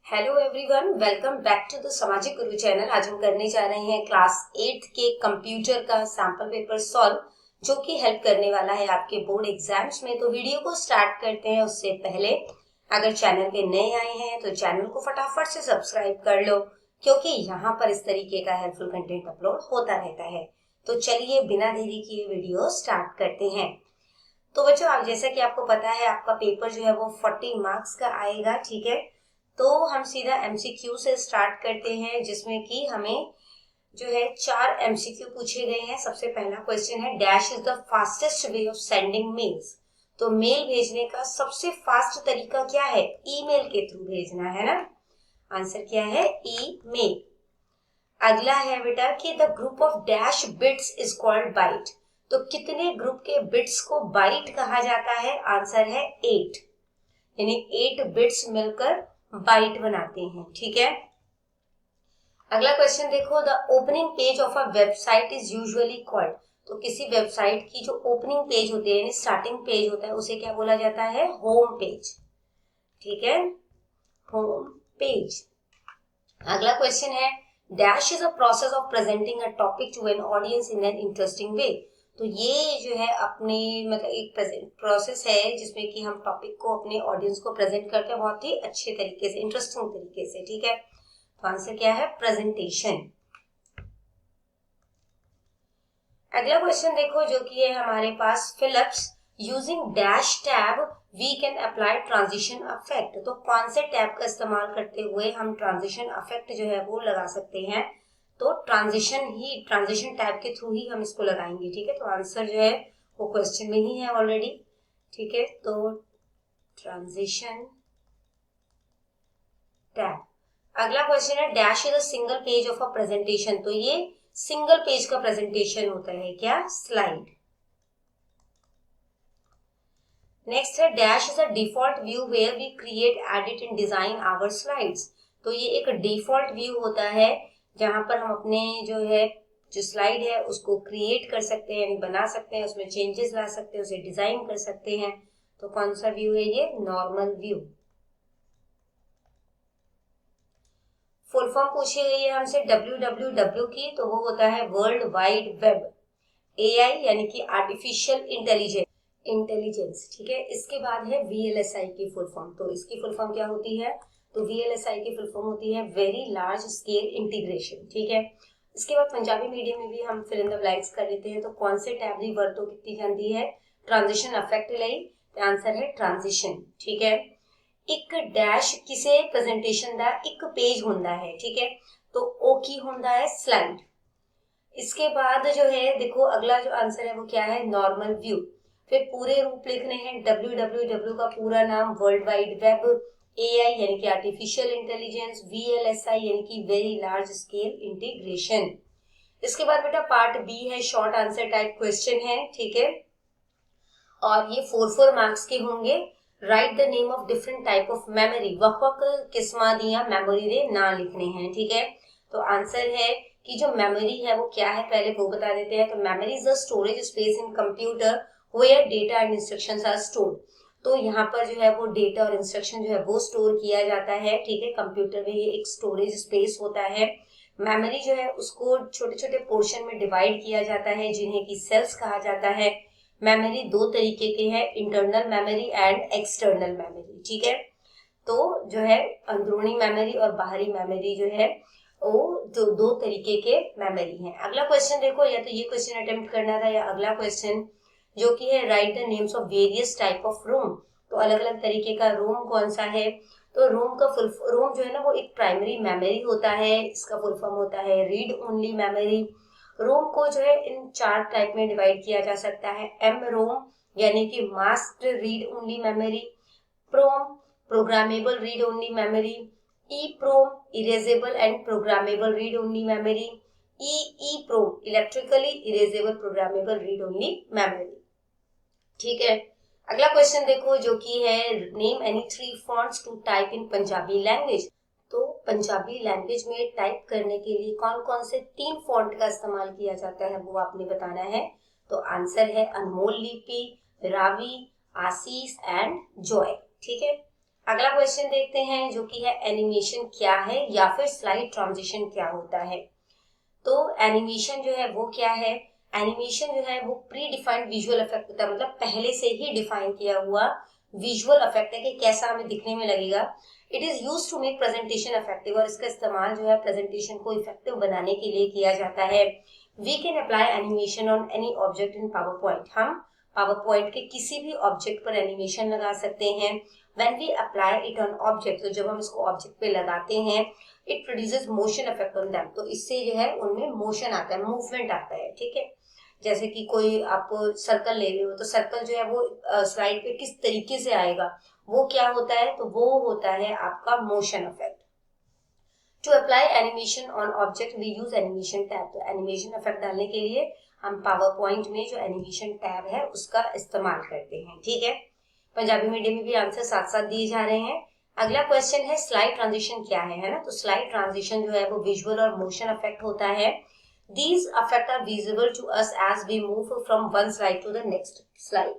Hello everyone, welcome back to the Samajik Guru channel. आज हम करने जा रहे हैं क्लास 8th के कंप्यूटर का सैंपल पेपर सॉल्व, जो कि हेल्प करने वाला है आपके बोर्ड एग्जाम्स में। तो वीडियो को स्टार्ट करते हैं उससे पहले अगर चैनल पे नए आए हैं तो चैनल को फटाफट से सब्सक्राइब कर लो, क्योंकि यहाँ पर इस तरीके का हेल्पफुल कंटेंट अपलोड होता रहता है। तो चलिए बिना देरी किए वीडियो स्टार्ट करते हैं। तो बच्चों, आप जैसा कि आपको पता है आपका पेपर जो है वो 40 मार्क्स का आएगा, ठीक है। तो हम सीधा एमसीक्यू से स्टार्ट करते हैं, जिसमें कि हमें जो है 4 एमसीक्यू पूछे गए हैं। सबसे पहला क्वेश्चन है, dash is the fastest way of sending mails. तो मेल भेजने का सबसे फास्ट तरीका क्या है? ईमेल के थ्रू भेजना है ना। आंसर क्या है? ईमेल। अगला है बेटा कि the group of dash bits is called byte. तो कितने ग्रुप के बिट्स को बाइट कहा जाता है? आंसर है 8, यानी 8 बिट्स मिलकर बाइट बनाते हैं, ठीक है। अगला क्वेश्चन देखो, the opening page of a website is usually called. तो किसी वेबसाइट की जो ओपनिंग पेज होती है यानी स्टार्टिंग पेज होता है, उसे क्या बोला जाता है? होम पेज, ठीक है, होम पेज। अगला क्वेश्चन है, dash is a process of presenting a topic to an audience in an interesting way. तो ये जो है अपने मतलब एक प्रोसेस है जिसमें कि हम टॉपिक को अपने ऑडियंस को प्रेजेंट करते हैं बहुत ही अच्छे तरीके से, इंटरेस्टिंग तरीके से, ठीक है। तो आंसर क्या है? प्रेजेंटेशन। अगला क्वेश्चन देखो जो कि है हमारे पास, Philips using dash tab we can apply transition effect. तो कौन से टैब का इस्तेमाल करते हुए हम ट्रांजिशन इफेक्ट जो है वो लगा सकते हैं? तो ट्रांजिशन टैब के थ्रू ही हम इसको लगाएंगे, ठीक है। तो आंसर जो है वो क्वेश्चन में ही है ऑलरेडी, ठीक है। तो ट्रांजिशन टैब। अगला क्वेश्चन है, dash is a single page of a presentation. तो ये सिंगल पेज का प्रेजेंटेशन होता है क्या? स्लाइड। नेक्स्ट है, dash is a default view where we create, edit and design our slides. तो ये एक डिफॉल्ट व्यू होता है जहां पर हम अपने जो स्लाइड है उसको क्रिएट कर सकते हैं, यानी बना सकते हैं, उसमें चेंजेस ला सकते हैं, उसे डिजाइन कर सकते हैं। तो कौन सा व्यू है ये? Normal view. फुल फॉर्म पूछी गई है हमसे WWW की, तो वो होता है वर्ल्ड वाइड वेब। AI यानी कि आर्टिफिशियल इंटेलिजेंस, ठीक है। इसके बाद है VLSI की फुल फॉर्म। तो इसकी फुल फॉर्म क्या होती है? तो VLSI की फुल फॉर्म होती है वेरी लार्ज स्केल इंटीग्रेशन, ठीक है। इसके बाद पंजाबी मीडियम में भी हम फिल इन द ब्लैंक्स कर लेते हैं। तो कौन से टैब दी वरतों की जाती है ट्रांजिशन इफेक्ट ਲਈ? आंसर है ट्रांजिशन, ठीक है। ਇੱਕ ਡੈਸ਼ ਕਿਸੇ ਪ੍ਰੈਜੈਂਟੇਸ਼ਨ ਦਾ ਇੱਕ पेज ਹੁੰਦਾ है, ठीक है। तो ओ की ਹੁੰਦਾ है स्लाइड। इसके बाद जो है देखो अगला जो आंसर है वो क्या है? Normal view. फिर पूरे रूप लिखने हैं, WWW का पूरा नाम वर्ल्ड वाइड वेब, AI यानी कि आर्टिफिशियल इंटेलिजेंस, VLSI यानी कि वेरी लार्ज स्केल इंटीग्रेशन। इसके बाद बेटा पार्ट बी है, शॉर्ट आंसर टाइप क्वेश्चन है, ठीक है। और ये 4 मार्क्स के होंगे। Right the name of different type of memory. वक किस्मा दिया मेमोरी दे ना लिखने हैं, ठीक है। तो आंसर है कि जो मेमोरी है वो क्या है, पहले वो बता देते हैं। तो memory is the storage space in computer where data and instructions are stored. तो यहाँ पर जो है वो डेटा और इंस्ट्रक्शन जो है वो स्टोर किया जाता है, ठीक है। कंप्यूटर में ये एक स्टोरेज स्पेस होता है। मेमोरी जो है उसको छोटे छोटे पोर्शन में डिवाइड किया जाता है, जिन्हें की सेल्स कहा जाता है। मेमोरी 2 तरीके के हैं, internal memory and external memory, ठीक है। तो जो है अंदरूनी मेमोरी और बाहरी मेमोरी जो है वो दो तरीके के मेमोरी हैं। अगला क्वेश्चन देखो, या तो ये क्वेश्चन अटेम्प्ट करना था या अगला क्वेश्चन जो कि है, write the names of various type of ROM. तो अलग अलग तरीके का रोम कौन सा है? तो रोम जो है ना वो एक प्राइमरी मेमोरी होता है। इसका फुल फॉर्म होता है रीड ओनली मेमोरी। रोम को जो है इन 4 टाइप में डिवाइड किया जा सकता है। एम रोम यानी कि masked read only memory, PROM programmable read only memory, E PROM erasable and programmable read only memory, E PROM electrically erasable programmable read only memory, ठीक है। अगला क्वेश्चन देखो जो कि है, name any 3 fonts to type in Punjabi language. तो Punjabi language में type करने के लिए कौन कौन से 3 फॉन्ट का इस्तेमाल किया जाता है वो आपने बताना है। तो आंसर है अनमोल लिपि, रावी, आशीष एंड जॉय, ठीक है। अगला क्वेश्चन देखते हैं जो कि है एनिमेशन क्या है या फिर स्लाइड ट्रांजिशन क्या होता है। तो एनिमेशन जो है वो क्या है, एनिमेशन जो है वो प्री डिफाइंड विजुअल इफेक्ट होता है, मतलब पहले से ही डिफाइन किया हुआ विजुअल इफेक्ट है कि कैसा हमें दिखने में लगेगा। It is used to make presentation effective, और इसका इस्तेमाल जो है प्रेजेंटेशन को इफेक्टिव बनाने के लिए किया जाता है। We can apply animation on any object in PowerPoint, हम पावर पॉइंट के किसी भी ऑब्जेक्ट पर एनिमेशन लगा सकते हैं। When we apply it on object, तो जब हम इसको ऑब्जेक्ट पे लगाते हैं, it produces motion effect on them, तो इससे जो है उनमें मोशन आता है, मूवमेंट आता है, ठीक है। जैसे कि कोई आप सर्कल ले रहे हो तो सर्कल जो है वो स्लाइड पे किस तरीके से आएगा, वो क्या होता है, तो वो होता है आपका motion effect. To apply animation on object we use animation tab, तो एनिमेशन इफेक्ट डालने के लिए हम पावर पॉइंट में जो एनिमेशन टैब है उसका इस्तेमाल करते हैं, ठीक है। पंजाबी मीडियम में भी आंसर साथ साथ दिए जा रहे हैं। अगला क्वेश्चन है स्लाइड ट्रांजिशन क्या है ना। तो स्लाइड ट्रांजिशन जो है वो विजुअल और मोशन इफेक्ट होता है। These effects are visible to us as we move from one slide to the next slide.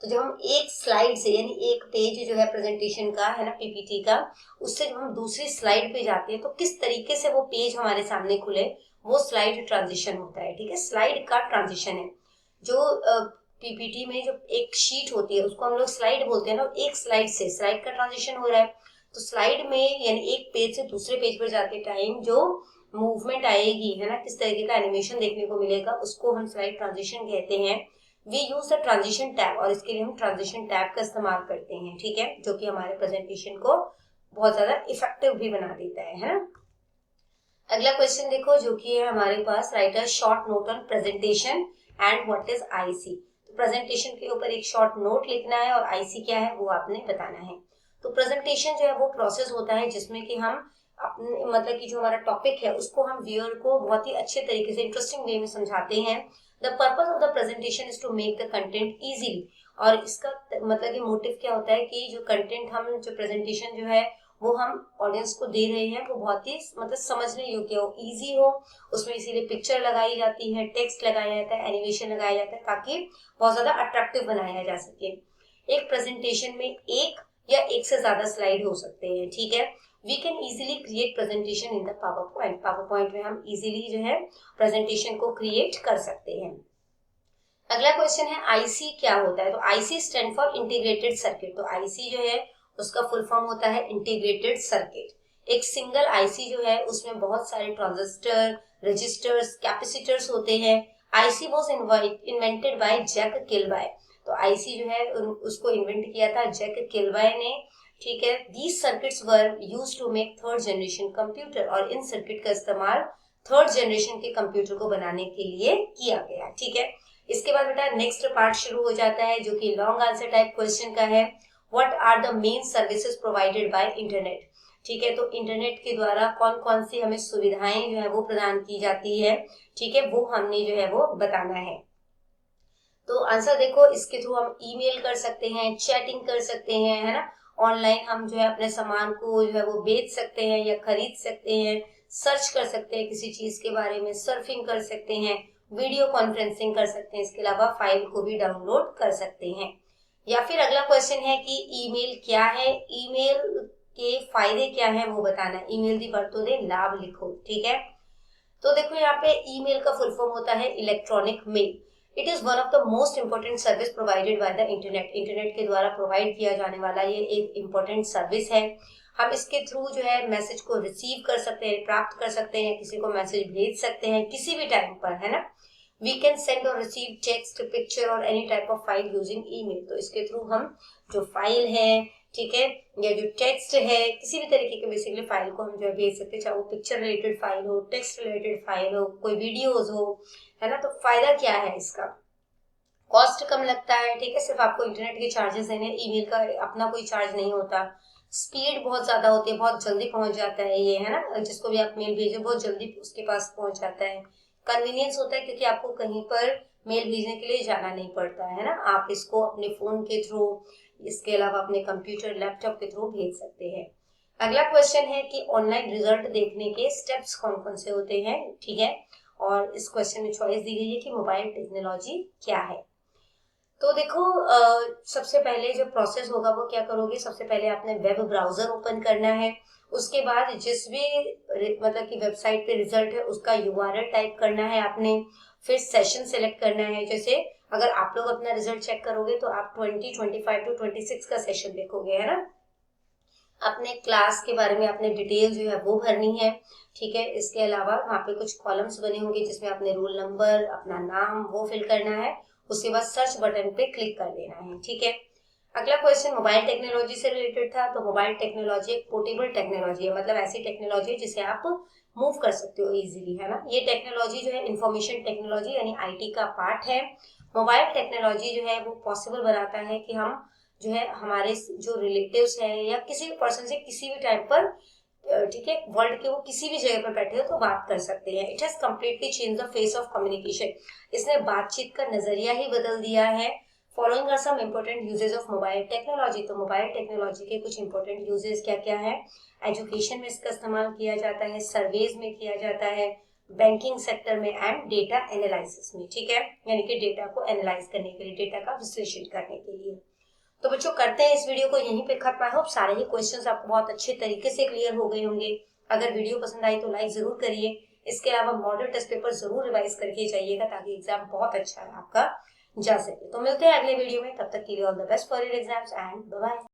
तो जब हम एक स्लाइड से, यानी एक पेज जो है प्रेजेंटेशन का है ना, पीपीटी का, उससे जब हम दूसरी स्लाइड पे जाते हैं तो किस तरीके से वो पेज हमारे सामने खुले, वो स्लाइड ट्रांजिशन होता है, ठीक है। स्लाइड का ट्रांजिशन है जो पीपीटी में जो एक शीट होती है उसको हम लोग स्लाइड बोलते हैं ना, एक स्लाइड से स्लाइड का ट्रांजिशन हो रहा है। तो स्लाइड में यानी एक पेज से दूसरे पेज पर जाते टाइम जो मूवमेंट आएगी है ना, किस तरीके का एनिमेशन देखने को मिलेगा, उसको हम स्लाइड ट्रांजिशन कहते हैं। We use the transition tab, और इसके लिए हम ट्रांजिशन टैब का इस्तेमाल करते हैं, ठीक है, जो कि हमारे प्रेजेंटेशन को बहुत ज्यादा इफेक्टिव भी बना देता है ना। अगला क्वेश्चन देखो जो कि है हमारे पास, write a short note on presentation and what is IC. तो प्रेजेंटेशन के ऊपर एक शॉर्ट नोट लिखना है और आईसी क्या है वो आपने बताना है। तो प्रेजेंटेशन जो है वो प्रोसेस होता है जिसमें कि हम अपने मतलब कि जो हमारा टॉपिक है उसको हम व्यूअर को बहुत ही अच्छे तरीके से इंटरेस्टिंग वे में समझाते हैं। The purpose of the presentation is to make the content easily, और इसका मतलब कि मोटिव क्या होता है कि जो कंटेंट हम जो प्रेजेंटेशन जो है वो हम ऑडियंस को दे रहे हैं वो बहुत ही मतलब समझने योग्य हो, इजी हो। उसमें इसीलिए पिक्चर लगाई जाती है, टेक्स्ट लगाया जाता है, एनिमेशन लगाया जाता है, ताकि बहुत ज्यादा अट्रैक्टिव बनाया जा सके। एक प्रेजेंटेशन में एक या एक से ज्यादा स्लाइड हो सकते हैं, ठीक है। We can easily create presentation in the PowerPoint, PowerPoint में हम इजीली जो है प्रेजेंटेशन को क्रिएट कर सकते हैं। अगला क्वेश्चन है आईसी क्या होता है। तो IC stand for integrated circuit. तो आईसी जो है उसका फुल फॉर्म होता है इंटीग्रेटेड सर्किट। एक सिंगल आईसी जो है उसमें बहुत सारे ट्रांजिस्टर, रजिस्टर्स, कैपेसिटर्स होते हैं। IC was invented by Jack Kilby. तो आईसी जो है उसको इन्वेंट किया था जैक किलबाय ने, ठीक है। These circuits were used to make third generation computer, और इन सर्किट का इस्तेमाल थर्ड जनरेशन के कंप्यूटर को बनाने के लिए किया गया, ठीक है। इसके बाद बेटा नेक्स्ट पार्ट शुरू हो जाता है जो कि लॉन्ग आंसर टाइप क्वेश्चन का है। What are the main services provided by internet, ठीक है। तो इंटरनेट के द्वारा कौन कौन सी हमें सुविधाएं जो है वो प्रदान की जाती है, ठीक है, वो हमने जो है वो बताना है। तो आंसर देखो, इसके थ्रू हम ईमेल कर सकते हैं, चैटिंग कर सकते हैं, है ना। ऑनलाइन हम जो है अपने सामान को जो है वो बेच सकते हैं या खरीद सकते हैं, सर्च कर सकते हैं किसी चीज के बारे में, सर्फिंग कर सकते हैं, वीडियो कॉन्फ्रेंसिंग कर सकते हैं, इसके अलावा फाइल को भी डाउनलोड कर सकते हैं। या फिर अगला क्वेश्चन है कि ईमेल क्या है, ईमेल के फायदे क्या है वो बताना है। ईमेल दी बरतो दे लाभ लिखो, ठीक है। तो देखो यहाँ पे ईमेल का फुल फॉर्म होता है electronic mail. It is one of the most important service provided by the internet. Internet के द्वारा प्रोवाइड किया जाने वाला ये एक इम्पोर्टेंट सर्विस है। हम इसके थ्रू जो है मैसेज को रिसीव कर सकते हैं, प्राप्त कर सकते हैं, किसी को मैसेज भेज सकते हैं किसी भी टाइम पर, है ना। वी कैन सेंड और रिसीव टेक्स्ट, पिक्चर और any type of file using email. तो इसके थ्रू हम जो फाइल है, ठीक है, या जो टेक्स्ट है, किसी भी तरीके के बेसिकली फाइल को हम जो है भेज सकते हैं, चाहे वो पिक्चर रिलेटेड फाइल हो, टेक्स्ट रिलेटेड फाइल हो, कोई वीडियोज हो, है ना। तो फायदा क्या है इसका, कॉस्ट कम लगता है, ठीक है, सिर्फ आपको इंटरनेट के चार्जेस देने, ईमेल का अपना कोई चार्ज नहीं होता। स्पीड बहुत ज्यादा होती है, बहुत जल्दी पहुंच जाता है ये, है ना, जिसको भी आप मेल भेजो बहुत जल्दी उसके पास पहुंच जाता है। कन्वीनियंस होता है क्योंकि आपको कहीं पर मेल भेजने के लिए जाना नहीं पड़ता है ना, आप इसको अपने फोन के थ्रू, इसके अलावा अपने कंप्यूटर लैपटॉप के थ्रू भेज सकते हैं। अगला क्वेश्चन है कि ऑनलाइन रिजल्ट देखने के स्टेप्स कौन कौन से होते हैं, ठीक है। और इस क्वेश्चन में चॉइस दी गई है कि मोबाइल टेक्नोलॉजी क्या है। तो देखो सबसे पहले जो प्रोसेस होगा वो क्या करोगे, सबसे पहले आपने वेब ब्राउजर ओपन करना है। उसके बाद जिस भी मतलब कि वेबसाइट पे रिजल्ट है उसका यूआरएल टाइप करना है आपने। फिर सेशन सेलेक्ट करना है। जैसे अगर आप लोग अपना रिजल्ट चेक करोगे तो आप 2025 टू 26 का सेशन देखोगे, है ना। अपने क्लास के बारे में आपने डिटेल जो है वो भरनी है। ठीक है, इसके अलावा वहाँ पे कुछ कॉलम्स बने होंगे जिसमें आपने रोल नंबर, अपना नाम वो फिल करना है। उसके बाद सर्च बटन पे क्लिक कर देना है। ठीक है। अगला क्वेश्चन मोबाइल टेक्नोलॉजी से रिलेटेड था। तो मोबाइल टेक्नोलॉजी एक पोर्टेबल टेक्नोलॉजी है, मतलब ऐसी टेक्नोलॉजी है जिसे आप मूव कर सकते हो इजीली, है ना। ये टेक्नोलॉजी जो है इंफॉर्मेशन टेक्नोलॉजी यानी आईटी का पार्ट है। मोबाइल टेक्नोलॉजी जो है वो पॉसिबल बनाता है कि हम जो है हमारे जो रिलेटिव्स हैं या किसी भी पर्सन से किसी भी टाइम पर, ठीक है, वर्ल्ड के वो किसी भी जगह पर बैठे हो तो बात कर सकते हैं। It has completely change the face of communication. इसने बातचीत का नजरिया ही बदल दिया है। Following are some important uses of mobile technology. तो मोबाइल टेक्नोलॉजी के कुछ इंपॉर्टेंट यूजेस क्या क्या है। एजुकेशन में इसका इस्तेमाल किया जाता है, सर्वेज में किया जाता है, बैंकिंग सेक्टर में एंड डेटा एनालिसिस में। ठीक है, यानी कि डेटा को एनालाइज करने के लिए, डेटा का विश्लेषण करने के लिए। तो बच्चों करते हैं इस वीडियो को यहीं पे खत्म। आई होप सारे ही क्वेश्चंस आपको बहुत अच्छे तरीके से क्लियर हो गए होंगे। अगर वीडियो पसंद आई तो लाइक जरूर करिए। इसके अलावा मॉडल टेस्ट पेपर जरूर रिवाइज करके जाइएगा ताकि एग्जाम बहुत अच्छा आपका जा सके। तो मिलते हैं अगले वीडियो में, तब तक के लिए all the best for your exams and bye bye.